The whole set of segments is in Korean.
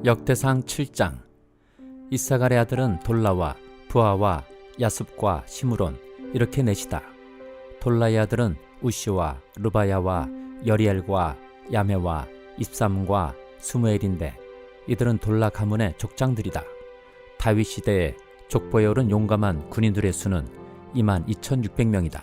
역대상 7장. 이사갈의 아들은 돌라와 부하와 야습과 시므론 이렇게 넷이다. 돌라의 아들은 우시와 르바야와 여리엘과 야메와 입삼과 스무엘인데 이들은 돌라 가문의 족장들이다. 다윗 시대에 족보에 오른 용감한 군인들의 수는 22,600명이다.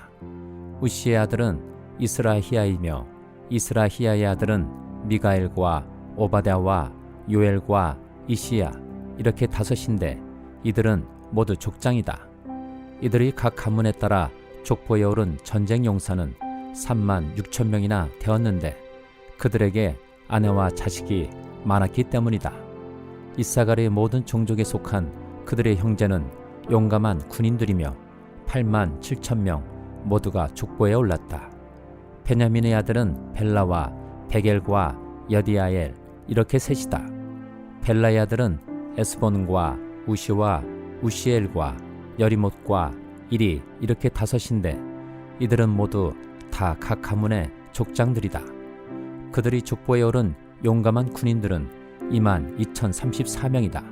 우시의 아들은 이스라히야이며 이스라히야의 아들은 미가엘과 오바댜와 요엘과 이시야 이렇게 다섯인데 이들은 모두 족장이다. 이들이 각 가문에 따라 족보에 오른 전쟁 용사는 36,000명이나 되었는데 그들에게 아내와 자식이 많았기 때문이다. 이사갈의 모든 종족에 속한 그들의 형제는 용감한 군인들이며 87,000명 모두가 족보에 올랐다. 베냐민의 아들은 벨라와 베겔과 여디아엘 이렇게 셋이다. 벨라의 아들은 에스본과 우시와 우시엘과 여리못과 이리 이렇게 다섯인데 이들은 모두 다 각 가문의 족장들이다. 그들이 족보에 오른 용감한 군인들은 22,034명이다.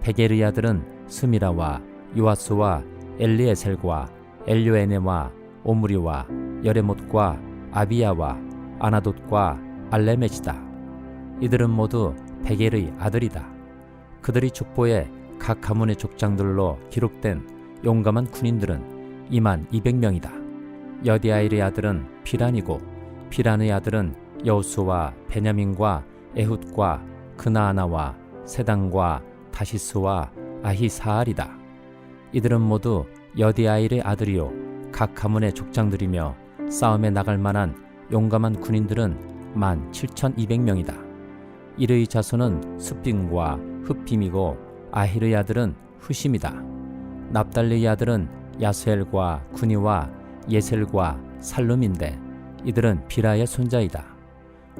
베겔의 아들은 스미라와 요아스와 엘리에셀과 엘요에네와 오므리와 여레못과 아비야와 아나돗과 알레멧이다. 이들은 모두 베겔의 아들이다. 그들이 족보에 각 가문의 족장들로 기록된 용감한 군인들은 22,000명이다. 여디아일의 아들은 피란이고 피란의 아들은 여우수와 베냐민과 에훗과 그나아나와 세당과 다시스와 아히사알이다. 이들은 모두 여디아일의 아들이요 각 가문의 족장들이며 싸움에 나갈 만한 용감한 군인들은 17,200명이다. 이르의 자손은 숫빔과 흡빔이고 아힐의 아들은 후심이다. 납달리의 아들은 야스엘과 구니와 예셀과 살룸인데 이들은 비라의 손자이다.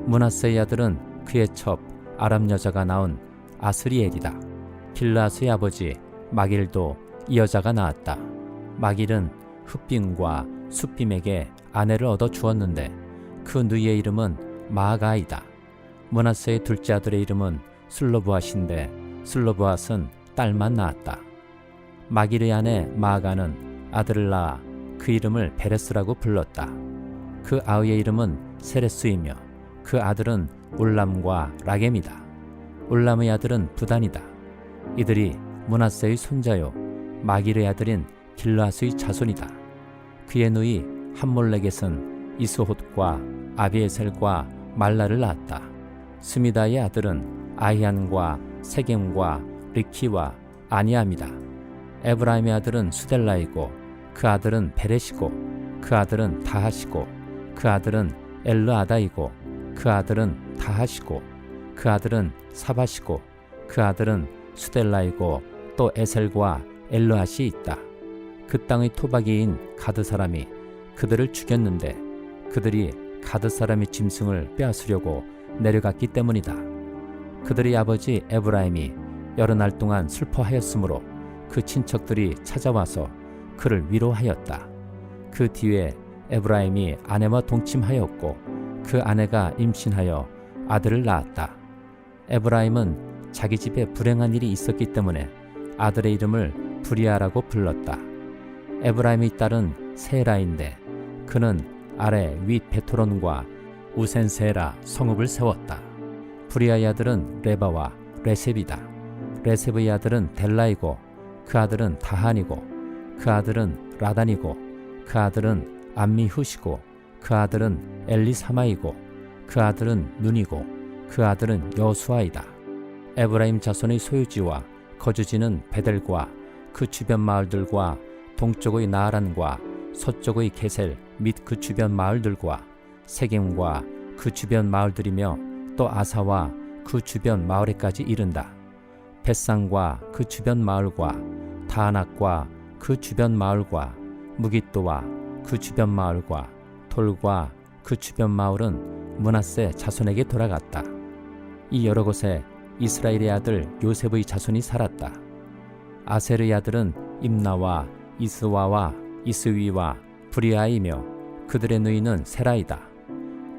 므낫세의 아들은 그의 첩 아람 여자가 낳은 아스리엘이다. 길라스의 아버지 마길도 이 여자가 낳았다. 마길은 흡빔과 숫빔에게 아내를 얻어 주었는데 그 누이의 이름은 마아가이다. 므낫세의 둘째 아들의 이름은 슬로브앗인데 슬로브앗은 딸만 낳았다. 마길의 아내 마아가는 아들을 낳아 그 이름을 베레스라고 불렀다. 그 아우의 이름은 세레스이며 그 아들은 울람과 라겜이다. 울람의 아들은 부단이다. 이들이 므낫세의 손자요 마길의 아들인 길라스의 자손이다. 그의 누이 함몰렉겟은 이스톳과 아비에셀과 말라를 낳았다. 스미다의 아들은 아히안과 세겜과 리키와 아니암이다. 에브라임의 아들은 수델라이고 그 아들은 베레시고 그 아들은 다하시고 그 아들은 엘르아다이고 그 아들은 다하시고 그 아들은 사바시고 그 아들은 수델라이고 또 에셀과 엘르앗이 있다. 그 땅의 토박이인 가드 사람이 그들을 죽였는데 그들이 가드 사람의 짐승을 빼앗으려고 내려갔기 때문이다. 그들의 아버지 에브라임이 여러 날 동안 슬퍼하였으므로 그 친척들이 찾아와서 그를 위로하였다. 그 뒤에 에브라임이 아내와 동침하였고 그 아내가 임신하여 아들을 낳았다. 에브라임은 자기 집에 불행한 일이 있었기 때문에 아들의 이름을 브리아라고 불렀다. 에브라임의 딸은 세라인데 그는 아래 윗 베토론과 우센세라 성읍을 세웠다. 브리아의 아들은 레바와 레셉이다. 레셉의 아들은 델라이고 그 아들은 다한이고 그 아들은 라단이고 그 아들은 암미후시고 그 아들은 엘리사마이고 그 아들은 눈이고 그 아들은 여수아이다. 에브라임 자손의 소유지와 거주지는 베델과 그 주변 마을들과 동쪽의 나아란과 서쪽의 게셀 및 그 주변 마을들과 세겜과 그 주변 마을들이며 또 아사와 그 주변 마을에까지 이른다. 벳상과 그 주변 마을과 다낙과 그 주변 마을과 무깃도와 그 주변 마을과 돌과 그 주변 마을은 므낫세 자손에게 돌아갔다. 이 여러 곳에 이스라엘의 아들 요셉의 자손이 살았다. 아셀의 아들은 임나와 이스와와 이스위와 브리아이며 그들의 누이는 세라이다.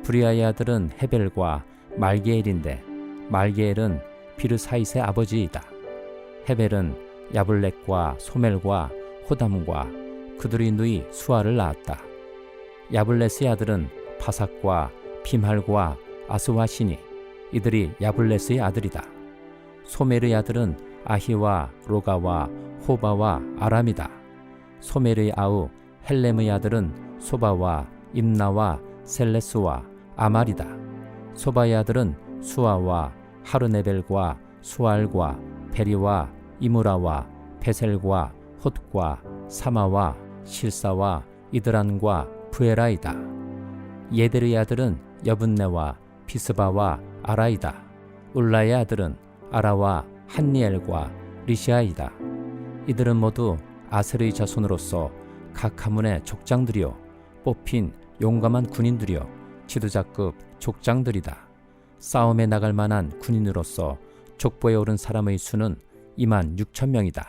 브리아의 아들은 헤벨과 말게엘인데 말게엘은 비르사잇의 아버지이다. 헤벨은 야블렉과 소멜과 호담과 그들의 누이 수아를 낳았다. 야블렛의 아들은 바삭과 비말과 아스와시니 이들이 야블렛의 아들이다. 소멜의 아들은 아히와 로가와 호바와 아람이다. 소멜의 아우 헬렘의 아들은 소바와 임나와 셀레스와 아말이다. 소바의 아들은 수아와 하르네벨과 수알과 베리와 이무라와 베셀과 톳과 사마와 실사와 이드란과 부에라이다. 예델의 아들은 여분네와 비스바와 아라이다. 울라의 아들은 아라와 한니엘과 리시아이다. 이들은 모두 아셀의 자손으로서 각 가문의 족장들이요 뽑힌 용감한 군인들이요 지도자급 족장들이다. 싸움에 나갈 만한 군인으로서 족보에 오른 사람의 수는 26,000명이다.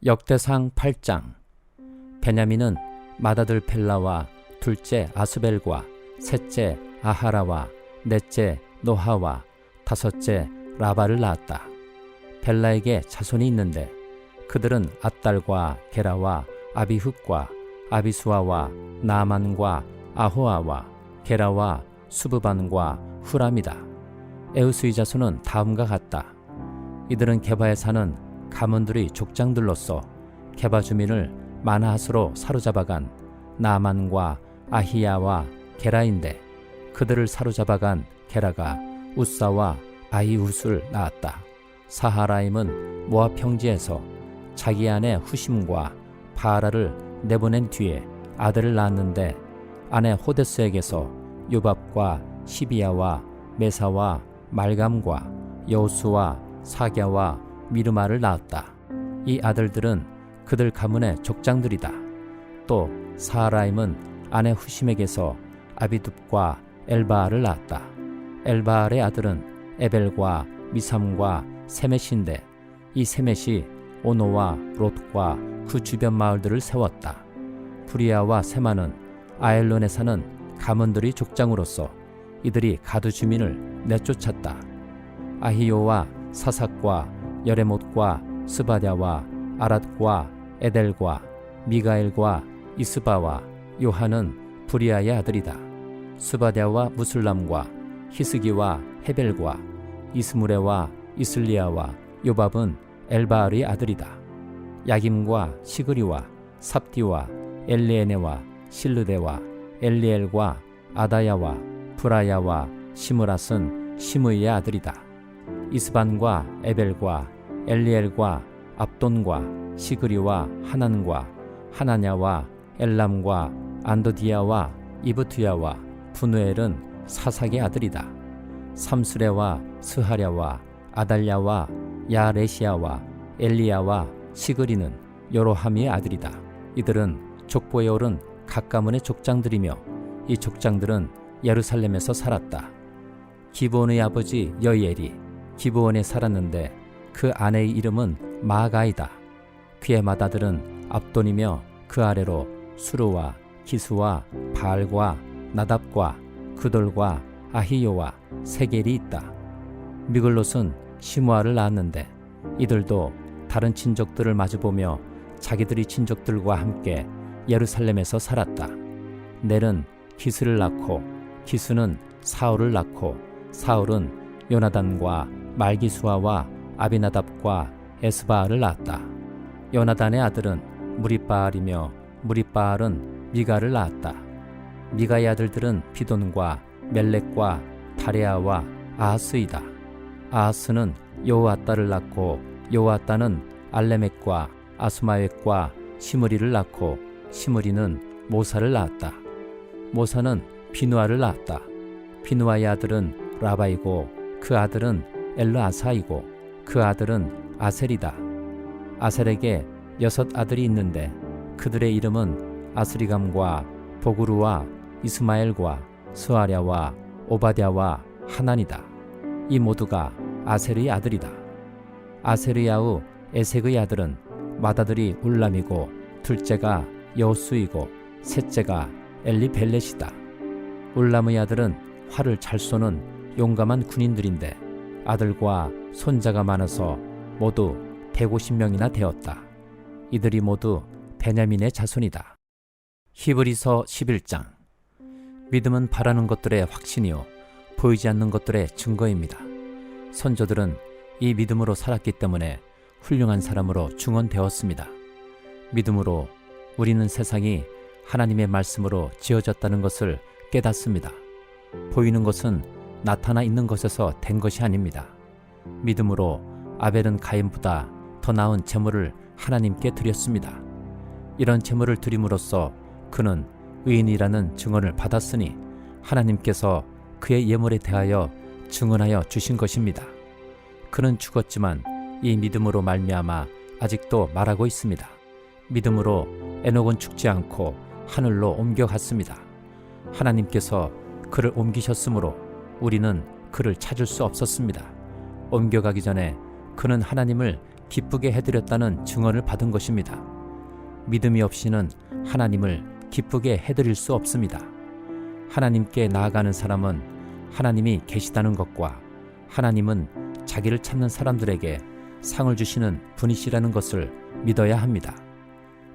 역대상 8장. 베냐민은 맏아들 벨라와 둘째 아스벨과 셋째 아하라와 넷째 노하와 다섯째 라바를 낳았다. 벨라에게 자손이 있는데 그들은 앗달과 게라와 아비흑과 아비수아와 나만과 아호아와 게라와 수브반과 후람이다. 에우스의 자손은 다음과 같다. 이들은 게바에 사는 가문들의 족장들로서 게바 주민을 마나핫으로 사로잡아간 나만과 아히야와 게라인데 그들을 사로잡아간 게라가 우사와 아이훗을 낳았다. 사하라임은 모압 평지에서 자기 아내 후심과 바라를 내보낸 뒤에 아들을 낳았는데 아내 호데스에게서 요밥과 시비야와 메사와 말감과 여호수와 사갸와 미르마를 낳았다. 이 아들들은 그들 가문의 족장들이다. 또 사하라임은 아내 후심에게서 아비둡과 엘바알을 낳았다. 엘바알의 아들은 에벨과 미삼과 세мет인데 이 세мет이 오노와 롯과 그 주변 마을들을 세웠다. 브리아와 세마는 아엘론에 사는 가문들의 족장으로서 이들이 가드 주민을 내쫓았다. 아히요와 사삭과 여레못과 스바랴와 아랏과 에델과 미가엘과 이스바와 요한은 브리아의 아들이다. 스바랴와 무슬람과 히스기와 헤벨과 이스무레와 이슬리아와 요밥은 엘바알의 아들이다. 야김과 시그리와 삽디와 엘리에네와 실르데와 엘리엘과 아다야와 브라야와 시므랏은 시므이의 아들이다. 이스반과 에벨과 엘리엘과 압돈과 시그리와 하난과 하나냐와 엘람과 안도디야와 이브투야와 분우엘은 사삭의 아들이다. 삼스레와 스하랴와 아달랴와 야레시아와 엘리야와 시그리는 요로하미의 아들이다. 이들은 족보에 오른 각 가문의 족장들이며 이 족장들은 예루살렘에서 살았다. 기브온의 아버지 여이엘이 기브온에 살았는데 그 아내의 이름은 마아가이다. 그의 맏아들은 압돈이며 그 아래로 수르와 기수와 바알과 나답과 그돌과 아히요와 세겔이 있다. 미글롯은 시므아를 낳았는데 이들도 다른 친족들을 마주보며 자기들의 친족들과 함께 예루살렘에서 살았다. 넬은 기스를 낳고 기스는 사울을 낳고 사울은 요나단과 말기수아와 아비나답과 에스바알을 낳았다. 요나단의 아들은 무리바알이며 무리바알은 미가를 낳았다. 미가의 아들들은 비돈과 멜렉과 다레아와 아하스이다. 아하스는 요아따를 낳고 요아따는 알레멕과 아스마웻과 시므리를 낳고 시므리는 모사를 낳았다. 모사는 비누아를 낳았다. 비누아의 아들은 라바이고 그 아들은 엘르아사이고 그 아들은 아셀이다. 아셀에게 6 아들이 있는데 그들의 이름은 아스리감과 보그루와 이스마엘과 스아랴와 오바댜와 하난이다. 이 모두가 아셀의 아들이다. 아셀의 아우 에색의 아들은 맏아들이 울람이고 둘째가 여호수이고 셋째가 엘리벨렛이다. 울람의 아들은 활을 잘 쏘는 용감한 군인들인데 아들과 손자가 많아서 모두 150명이나 되었다. 이들이 모두 베냐민의 자손이다. 히브리서 11장. 믿음은 바라는 것들의 확신이요 보이지 않는 것들의 증거입니다. 선조들은 이 믿음으로 살았기 때문에 훌륭한 사람으로 증언되었습니다. 믿음으로 우리는 세상이 하나님의 말씀으로 지어졌다는 것을 깨닫습니다. 보이는 것은 나타나 있는 것에서 된 것이 아닙니다. 믿음으로 아벨은 가인보다 더 나은 제물을 하나님께 드렸습니다. 이런 제물을 드림으로써 그는 의인이라는 증언을 받았으니 하나님께서 그의 예물에 대하여 증언하여 주신 것입니다. 그는 죽었지만 이 믿음으로 말미암아 아직도 말하고 있습니다. 믿음으로 에녹은 죽지 않고 하늘로 옮겨갔습니다. 하나님께서 그를 옮기셨으므로 우리는 그를 찾을 수 없었습니다. 옮겨가기 전에 그는 하나님을 기쁘게 해드렸다는 증언을 받은 것입니다. 믿음이 없이는 하나님을 기쁘게 해드릴 수 없습니다. 하나님께 나아가는 사람은 하나님이 계시다는 것과 하나님은 자기를 찾는 사람들에게 상을 주시는 분이시라는 것을 믿어야 합니다.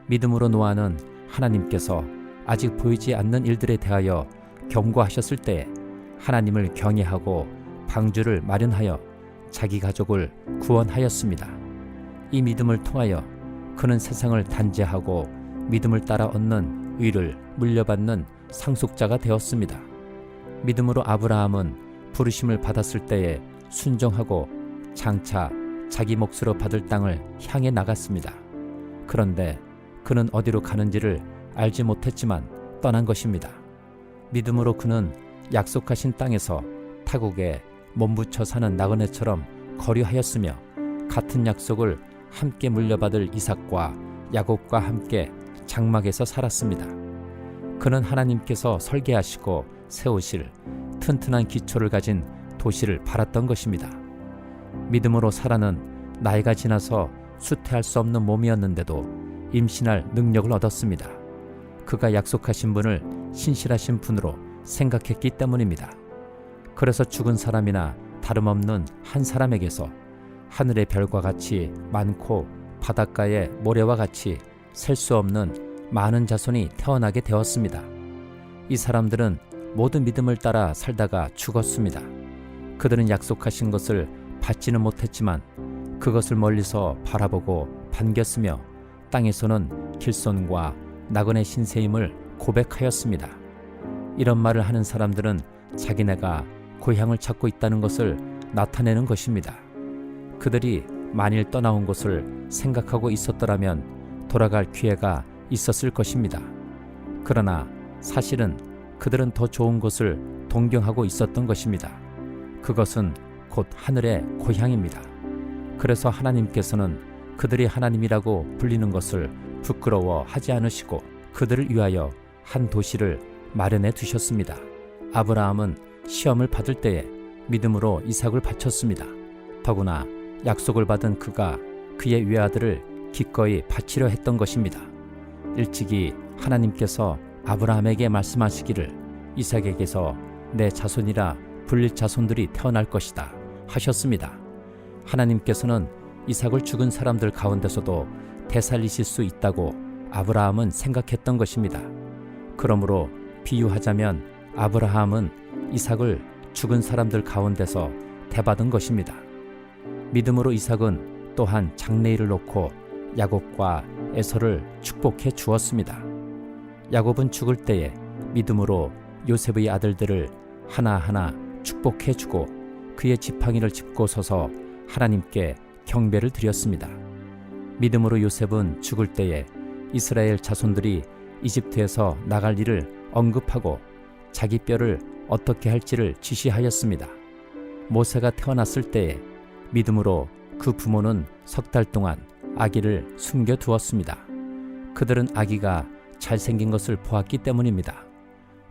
믿음으로 노아는 하나님께서 아직 보이지 않는 일들에 대하여 경고하셨을 때에 하나님을 경외하고 방주를 마련하여 자기 가족을 구원하였습니다. 이 믿음을 통하여 그는 세상을 단죄하고 믿음을 따라 얻는 의를 물려받는 상속자가 되었습니다. 믿음으로 아브라함은 부르심을 받았을 때에 순종하고 장차 자기 몫으로 받을 땅을 향해 나갔습니다. 그런데 그는 어디로 가는지를 알지 못했지만 떠난 것입니다. 믿음으로 그는 약속하신 땅에서 타국에 몸부쳐 사는 나그네처럼 거류하였으며 같은 약속을 함께 물려받을 이삭과 야곱과 함께 장막에서 살았습니다. 그는 하나님께서 설계하시고 세우실 튼튼한 기초를 가진 도시를 바랐던 것입니다. 믿음으로 살아는 나이가 지나서 수태할 수 없는 몸이었는데도 임신할 능력을 얻었습니다. 그가 약속하신 분을 신실하신 분으로 생각했기 때문입니다. 그래서 죽은 사람이나 다름없는 한 사람에게서 하늘의 별과 같이 많고 바닷가의 모래와 같이 셀 수 없는 많은 자손이 태어나게 되었습니다. 이 사람들은 모두 믿음을 따라 살다가 죽었습니다. 그들은 약속하신 것을 받지는 못했지만 그것을 멀리서 바라보고 반겼으며 땅에서는 길손과 나그네 신세임을 고백하였습니다. 이런 말을 하는 사람들은 자기네가 고향을 찾고 있다는 것을 나타내는 것입니다. 그들이 만일 떠나온 곳을 생각하고 있었더라면 돌아갈 기회가 있었을 것입니다. 그러나 사실은 그들은 더 좋은 곳을 동경하고 있었던 것입니다. 그것은 곧 하늘의 고향입니다. 그래서 하나님께서는 그들이 하나님이라고 불리는 것을 부끄러워하지 않으시고 그들을 위하여 한 도시를 마련해 두셨습니다. 아브라함은 시험을 받을 때에 믿음으로 이삭을 바쳤습니다. 더구나 약속을 받은 그가 그의 외아들을 기꺼이 바치려 했던 것입니다. 일찍이 하나님께서 아브라함에게 말씀하시기를 이삭에게서 내 자손이라 불릴 자손들이 태어날 것이다 하셨습니다. 하나님께서는 이삭을 죽은 사람들 가운데서도 되살리실 수 있다고 아브라함은 생각했던 것입니다. 그러므로 비유하자면 아브라함은 이삭을 죽은 사람들 가운데서 대받은 것입니다. 믿음으로 이삭은 또한 장래일을 놓고 야곱과 에서를 축복해 주었습니다. 야곱은 죽을 때에 믿음으로 요셉의 아들들을 하나하나 축복해 주고 그의 지팡이를 짚고 서서 하나님께 경배를 드렸습니다. 믿음으로 요셉은 죽을 때에 이스라엘 자손들이 이집트에서 나갈 일을 언급하고 자기 뼈를 어떻게 할지를 지시하였습니다. 모세가 태어났을 때에 믿음으로 그 부모는 석 달 동안 아기를 숨겨두었습니다. 그들은 아기가 잘생긴 것을 보았기 때문입니다.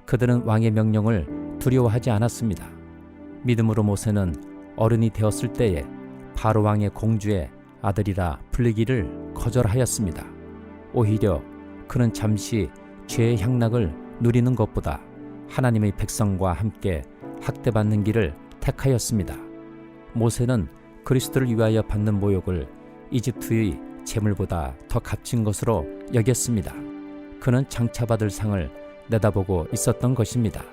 그들은 왕의 명령을 두려워하지 않았습니다. 믿음으로 모세는 어른이 되었을 때에 바로 왕의 공주의 아들이라 불리기를 거절하였습니다. 오히려 그는 잠시 죄의 향락을 누리는 것보다 하나님의 백성과 함께 학대받는 길을 택하였습니다. 모세는 그리스도를 위하여 받는 모욕을 이집트의 재물보다 더 값진 것으로 여겼습니다. 그는 장차 받을 상을 내다보고 있었던 것입니다.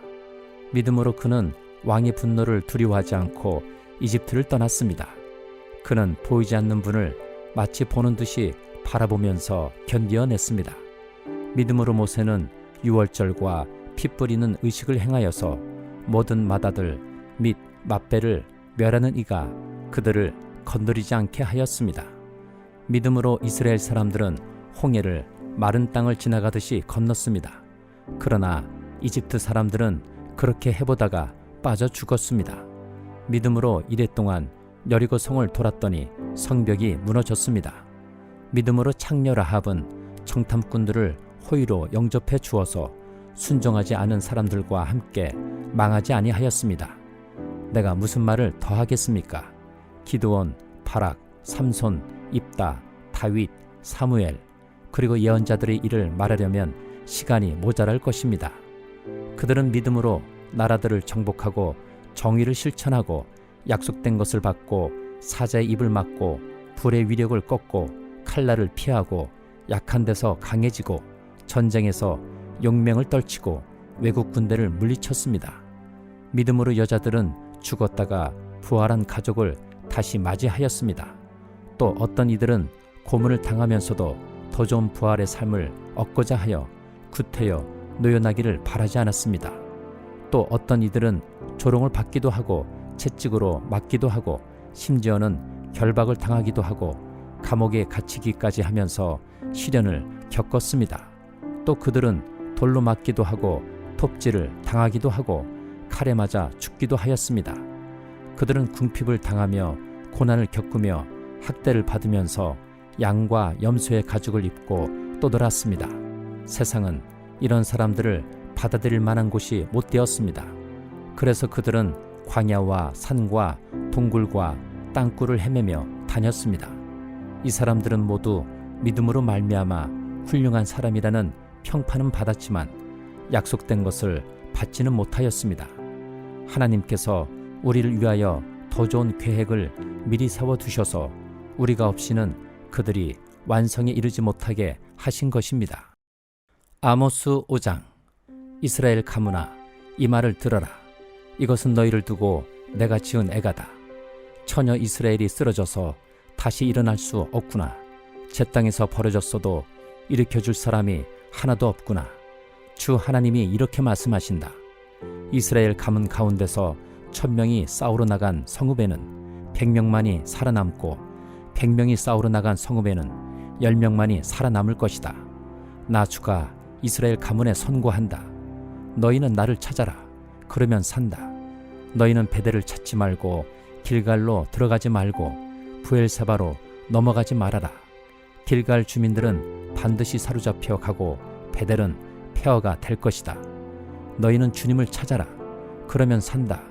믿음으로 그는 왕의 분노를 두려워하지 않고 이집트를 떠났습니다. 그는 보이지 않는 분을 마치 보는 듯이 바라보면서 견디어냈습니다. 믿음으로 모세는 유월절과 피 뿌리는 의식을 행하여서 모든 맏아들 및 맏배를 멸하는 이가 그들을 건드리지 않게 하였습니다. 믿음으로 이스라엘 사람들은 홍해를 마른 땅을 지나가듯이 건넜습니다. 그러나 이집트 사람들은 그렇게 해보다가 빠져 죽었습니다. 믿음으로 이랫동안 여리고 성을 돌았더니 성벽이 무너졌습니다. 믿음으로 창녀 라합은 정탐꾼들을 호의로 영접해 주어서 순종하지 않은 사람들과 함께 망하지 아니하였습니다. 내가 무슨 말을 더 하겠습니까? 기드온, 바락, 삼손, 입다, 다윗, 사무엘, 그리고 예언자들의 일을 말하려면 시간이 모자랄 것입니다. 그들은 믿음으로 나라들을 정복하고 정의를 실천하고 약속된 것을 받고 사자의 입을 막고 불의 위력을 꺾고 칼날을 피하고 약한 데서 강해지고 전쟁에서 용맹을 떨치고 외국 군대를 물리쳤습니다. 믿음으로 여자들은 죽었다가 부활한 가족을 다시 맞이하였습니다. 또 어떤 이들은 고문을 당하면서도 더 좋은 부활의 삶을 얻고자 하여 구태여 노연하기를 바라지 않았습니다. 또 어떤 이들은 조롱을 받기도 하고 채찍으로 맞기도 하고 심지어는 결박을 당하기도 하고 감옥에 갇히기까지 하면서 시련을 겪었습니다. 또 그들은 돌로 맞기도 하고 톱질을 당하기도 하고 칼에 맞아 죽기도 하였습니다. 그들은 궁핍을 당하며 고난을 겪으며 학대를 받으면서 양과 염소의 가죽을 입고 떠돌았습니다. 세상은 이런 사람들을 받아들일 만한 곳이 못 되었습니다. 그래서 그들은 광야와 산과 동굴과 땅굴을 헤매며 다녔습니다. 이 사람들은 모두 믿음으로 말미암아 훌륭한 사람이라는 평판은 받았지만 약속된 것을 받지는 못하였습니다. 하나님께서 우리를 위하여 더 좋은 계획을 미리 세워두셔서 우리가 없이는 그들이 완성에 이르지 못하게 하신 것입니다. 아모스 5장. 이스라엘 가문아, 이 말을 들어라. 이것은 너희를 두고 내가 지은 애가다. 처녀 이스라엘이 쓰러져서 다시 일어날 수 없구나. 제 땅에서 버려졌어도 일으켜줄 사람이 하나도 없구나. 주 하나님이 이렇게 말씀하신다. 이스라엘 가문 가운데서 1000명이 싸우러 나간 성읍에는 100명만이 살아남고 100명이 싸우러 나간 성읍에는 10명만이 살아남을 것이다. 나 주가 이스라엘 가문에 선고한다. 너희는 나를 찾아라. 그러면 산다. 너희는 베델을 찾지 말고 길갈로 들어가지 말고 브엘세바로 넘어가지 말아라. 길갈 주민들은 반드시 사로잡혀 가고 베델은 폐허가 될 것이다. 너희는 주님을 찾아라. 그러면 산다.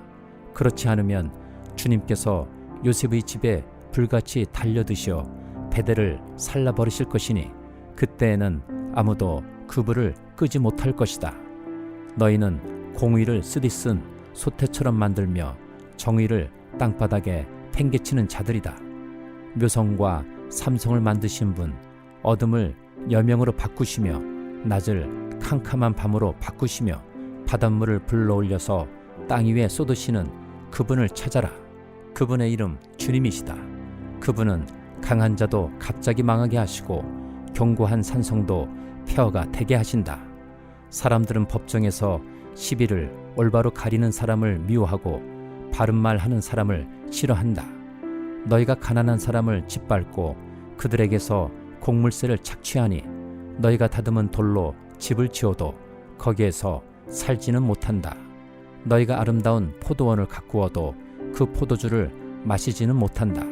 그렇지 않으면 주님께서 요셉의 집에 불같이 달려드시어 베델을 살라버리실 것이니 그때에는 아무도 그 불을 끄지 못할 것이다. 너희는 공의를 쓰디쓴 소태처럼 만들며 정의를 땅바닥에 팽개치는 자들이다. 묘성과 삼성을 만드신 분, 어둠을 여명으로 바꾸시며 낮을 캄캄한 밤으로 바꾸시며 바닷물을 불러올려서 땅 위에 쏟으시는 그분을 찾아라. 그분의 이름 주님이시다. 그분은 강한 자도 갑자기 망하게 하시고 견고한 산성도 폐허가 되게 하신다. 사람들은 법정에서 시비를 올바로 가리는 사람을 미워하고 바른 말 하는 사람을 싫어한다. 너희가 가난한 사람을 짓밟고 그들에게서 곡물세를 착취하니 너희가 다듬은 돌로 집을 지어도 거기에서 살지는 못한다. 너희가 아름다운 포도원을 가꾸어도 그 포도주를 마시지는 못한다.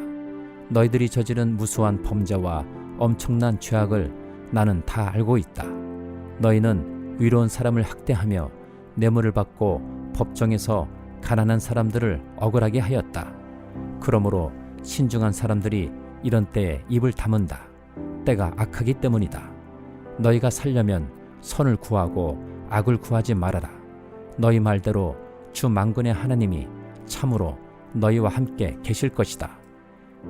너희들이 저지른 무수한 범죄와 엄청난 죄악을 나는 다 알고 있다. 너희는 의로운 사람을 학대하며 뇌물을 받고 법정에서 가난한 사람들을 억울하게 하였다. 그러므로 신중한 사람들이 이런 때에 입을 다문다. 때가 악하기 때문이다. 너희가 살려면 선을 구하고 악을 구하지 말아라. 너희 말대로 주 만군의 하나님이 참으로 너희와 함께 계실 것이다.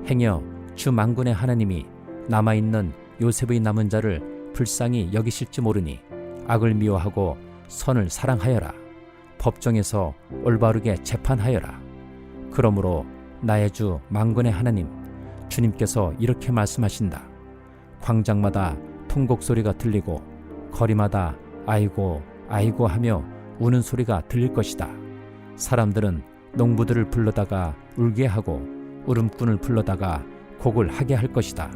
행여 주 만군의 하나님이 남아있는 요셉의 남은 자를 불쌍히 여기실지 모르니 악을 미워하고 선을 사랑하여라. 법정에서 올바르게 재판하여라. 그러므로 나의 주 만군의 하나님 주님께서 이렇게 말씀하신다. 광장마다 통곡 소리가 들리고 거리마다 아이고 아이고 하며 우는 소리가 들릴 것이다. 사람들은 농부들을 불러다가 울게 하고 울음꾼을 불러다가 곡을 하게 할 것이다.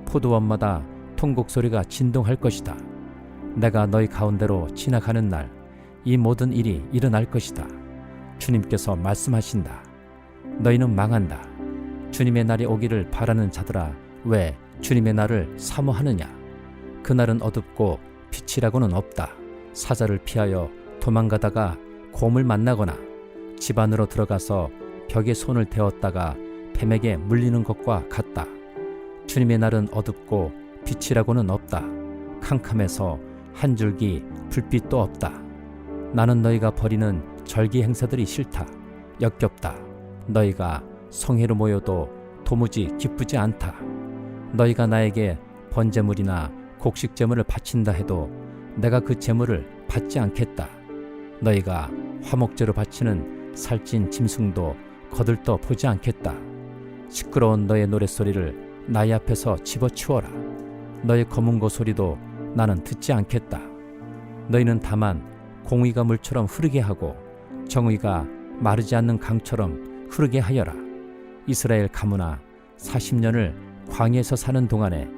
포도원마다 통곡 소리가 진동할 것이다. 내가 너희 가운데로 지나가는 날 이 모든 일이 일어날 것이다. 주님께서 말씀하신다. 너희는 망한다. 주님의 날이 오기를 바라는 자들아, 왜 주님의 날을 사모하느냐? 그날은 어둡고 빛이라고는 없다. 사자를 피하여 도망가다가 곰을 만나거나 집 안으로 들어가서 벽에 손을 대었다가 뱀에게 물리는 것과 같다. 주님의 날은 어둡고 빛이라고는 없다. 캄캄해서 한 줄기 불빛도 없다. 나는 너희가 벌이는 절기 행사들이 싫다. 역겹다. 너희가 성회로 모여도 도무지 기쁘지 않다. 너희가 나에게 번제물이나 곡식제물을 바친다 해도 내가 그 제물을 받지 않겠다. 너희가 화목제로 바치는 살찐 짐승도 거들떠 보지 않겠다. 시끄러운 너의 노랫소리를 나의 앞에서 집어치워라. 너의 검은고 소리도 나는 듣지 않겠다. 너희는 다만 공의가 물처럼 흐르게 하고 정의가 마르지 않는 강처럼 흐르게 하여라. 이스라엘 가문아, 40년을 광야에서 사는 동안에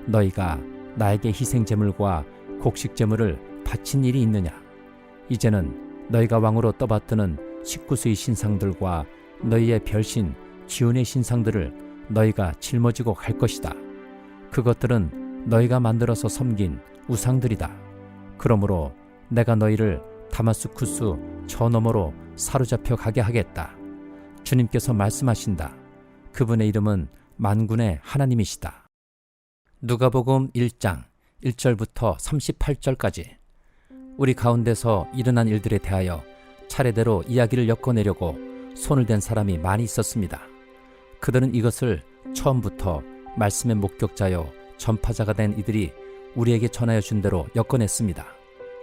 너희가 나에게 희생제물과 곡식제물을 바친 일이 있느냐? 이제는 너희가 왕으로 떠받드는 19수의 신상들과 너희의 별신 기운의 신상들을 너희가 짊어지고 갈 것이다. 그것들은 너희가 만들어서 섬긴 우상들이다. 그러므로 내가 너희를 다마스쿠스 저 너머로 사로잡혀 가게 하겠다. 주님께서 말씀하신다. 그분의 이름은 만군의 하나님이시다. 누가복음 1장 1절부터 38절까지. 우리 가운데서 일어난 일들에 대하여 차례대로 이야기를 엮어내려고 손을 댄 사람이 많이 있었습니다. 그들은 이것을 처음부터 말씀의 목격자요 전파자가 된 이들이 우리에게 전하여 준 대로 엮어냈습니다.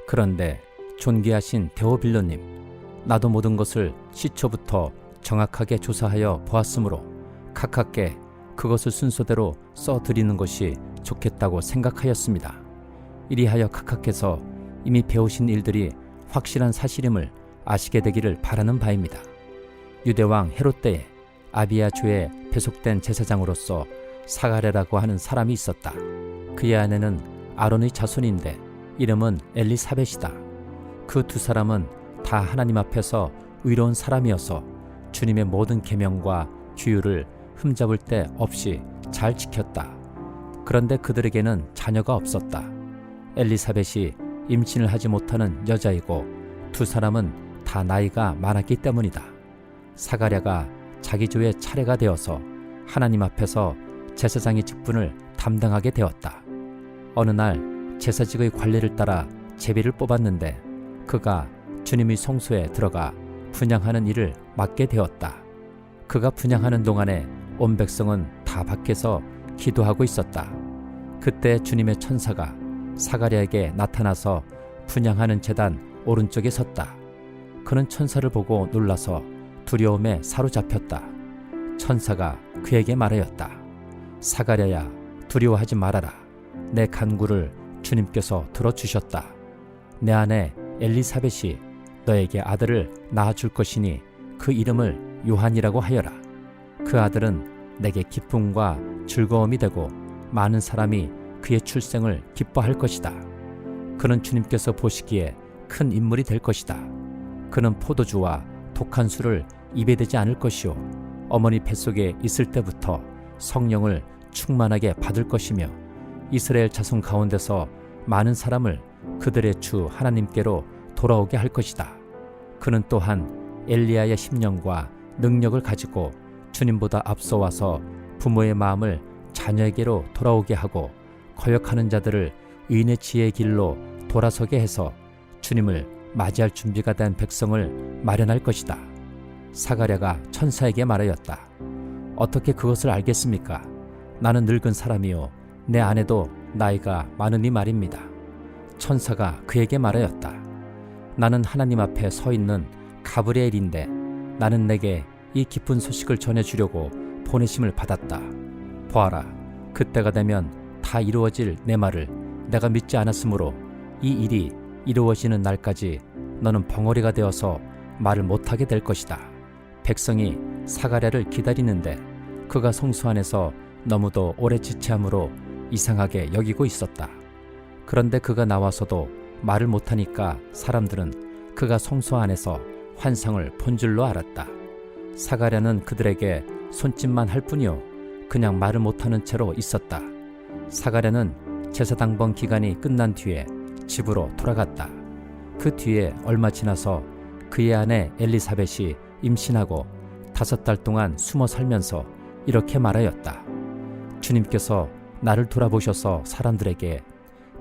그런데 존귀하신 데오빌로님, 나도 모든 것을 시초부터 정확하게 조사하여 보았으므로 가깝게 그것을 순서대로 써드리는 것이 좋겠다고 생각하였습니다. 이리하여 각하께서 이미 배우신 일들이 확실한 사실임을 아시게 되기를 바라는 바입니다. 유대왕 헤롯 때에 아비야 주에 배속된 제사장으로서 사가랴라고 하는 사람이 있었다. 그의 아내는 아론의 자손인데 이름은 엘리사벳이다. 그 두 사람은 다 하나님 앞에서 의로운 사람이어서 주님의 모든 계명과 규율을 흠잡을 데 없이 잘 지켰다. 그런데 그들에게는 자녀가 없었다. 엘리사벳이 임신을 하지 못하는 여자이고 두 사람은 다 나이가 많았기 때문이다. 사가랴가 자기 조의 차례가 되어서 하나님 앞에서 제사장의 직분을 담당하게 되었다. 어느 날 제사직의 관례를 따라 제비를 뽑았는데 그가 주님의 성소에 들어가 분향하는 일을 맡게 되었다. 그가 분향하는 동안에 온 백성은 다 밖에서 기도하고 있었다. 그때 주님의 천사가 사가랴에게 나타나서 분향하는 제단 오른쪽에 섰다. 그는 천사를 보고 놀라서 두려움에 사로잡혔다. 천사가 그에게 말하였다. 사가랴야, 두려워하지 말아라. 내 간구를 주님께서 들어주셨다. 내 아내 엘리사벳이 너에게 아들을 낳아줄 것이니 그 이름을 요한이라고 하여라. 그 아들은 내게 기쁨과 즐거움이 되고 많은 사람이 그의 출생을 기뻐할 것이다. 그는 주님께서 보시기에 큰 인물이 될 것이다. 그는 포도주와 독한 술을 입에 대지 않을 것이요 어머니 뱃속에 있을 때부터 성령을 충만하게 받을 것이며 이스라엘 자손 가운데서 많은 사람을 그들의 주 하나님께로 돌아오게 할 것이다. 그는 또한 엘리야의 심령과 능력을 가지고 주님보다 앞서와서 부모의 마음을 자녀에게로 돌아오게 하고 거역하는 자들을 의인의 지혜의 길로 돌아서게 해서 주님을 맞이할 준비가 된 백성을 마련할 것이다. 사가랴가 천사에게 말하였다. 어떻게 그것을 알겠습니까? 나는 늙은 사람이요 내 아내도 나이가 많으니 말입니다. 천사가 그에게 말하였다. 나는 하나님 앞에 서 있는 가브리엘인데 나는 내게 이 기쁜 소식을 전해주려고 보내심을 받았다. 보아라, 그때가 되면 다 이루어질 내 말을 내가 믿지 않았으므로 이 일이 이루어지는 날까지 너는 벙어리가 되어서 말을 못하게 될 것이다. 백성이 사가랴를 기다리는데 그가 성소 안에서 너무도 오래 지체함으로 이상하게 여기고 있었다. 그런데 그가 나와서도 말을 못하니까 사람들은 그가 성소 안에서 환상을 본 줄로 알았다. 사가랴는 그들에게 손짓만 할 뿐이요 그냥 말을 못하는 채로 있었다. 사가랴는 제사당번 기간이 끝난 뒤에 집으로 돌아갔다. 그 뒤에 얼마 지나서 그의 아내 엘리사벳이 임신하고 5달 동안 숨어 살면서 이렇게 말하였다. 주님께서 나를 돌아보셔서 사람들에게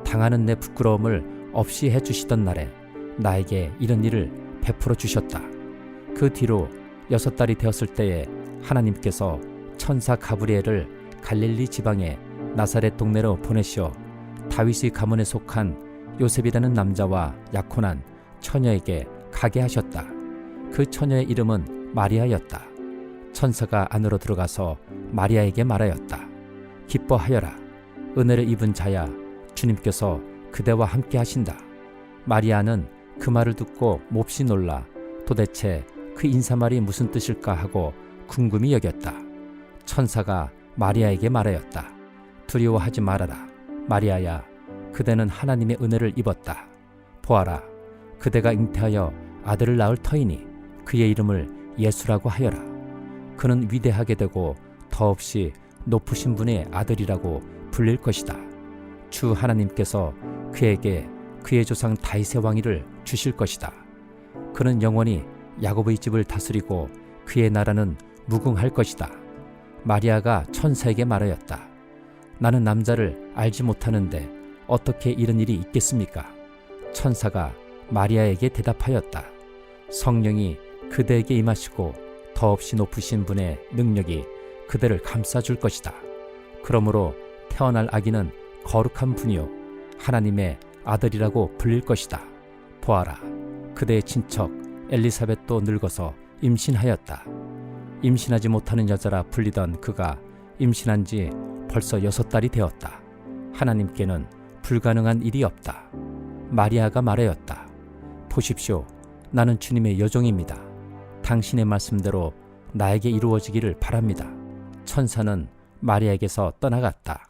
당하는 내 부끄러움을 없이 해주시던 날에 나에게 이런 일을 베풀어 주셨다. 그 뒤로 6달이 되었을 때에 하나님께서 천사 가브리엘을 갈릴리 지방의 나사렛 동네로 보내시어 다윗의 가문에 속한 요셉이라는 남자와 약혼한 처녀에게 가게 하셨다. 그 처녀의 이름은 마리아였다. 천사가 안으로 들어가서 마리아에게 말하였다. 기뻐하여라. 은혜를 입은 자야, 주님께서 그대와 함께 하신다. 마리아는 그 말을 듣고 몹시 놀라 도대체 그 인사말이 무슨 뜻일까 하고 궁금히 여겼다. 천사가 마리아에게 말하였다. 두려워하지 말아라. 마리아야, 그대는 하나님의 은혜를 입었다. 보아라, 그대가 잉태하여 아들을 낳을 터이니 그의 이름을 예수라고 하여라. 그는 위대하게 되고 더없이 높으신 분의 아들이라고 불릴 것이다. 주 하나님께서 그에게 그의 조상 다윗의 왕위를 주실 것이다. 그는 영원히 야곱의 집을 다스리고 그의 나라는 무궁할 것이다. 마리아가 천사에게 말하였다. 나는 남자를 알지 못하는데 어떻게 이런 일이 있겠습니까? 천사가 마리아에게 대답하였다. 성령이 그대에게 임하시고 더없이 높으신 분의 능력이 그대를 감싸줄 것이다. 그러므로 태어날 아기는 거룩한 분이요 하나님의 아들이라고 불릴 것이다. 보아라, 그대의 친척 엘리사벳도 늙어서 임신하였다. 임신하지 못하는 여자라 불리던 그가 임신한 지 벌써 6달이 되었다. 하나님께는 불가능한 일이 없다. 마리아가 말하였다. 보십시오, 나는 주님의 여종입니다. 당신의 말씀대로 나에게 이루어지기를 바랍니다. 천사는 마리아에게서 떠나갔다.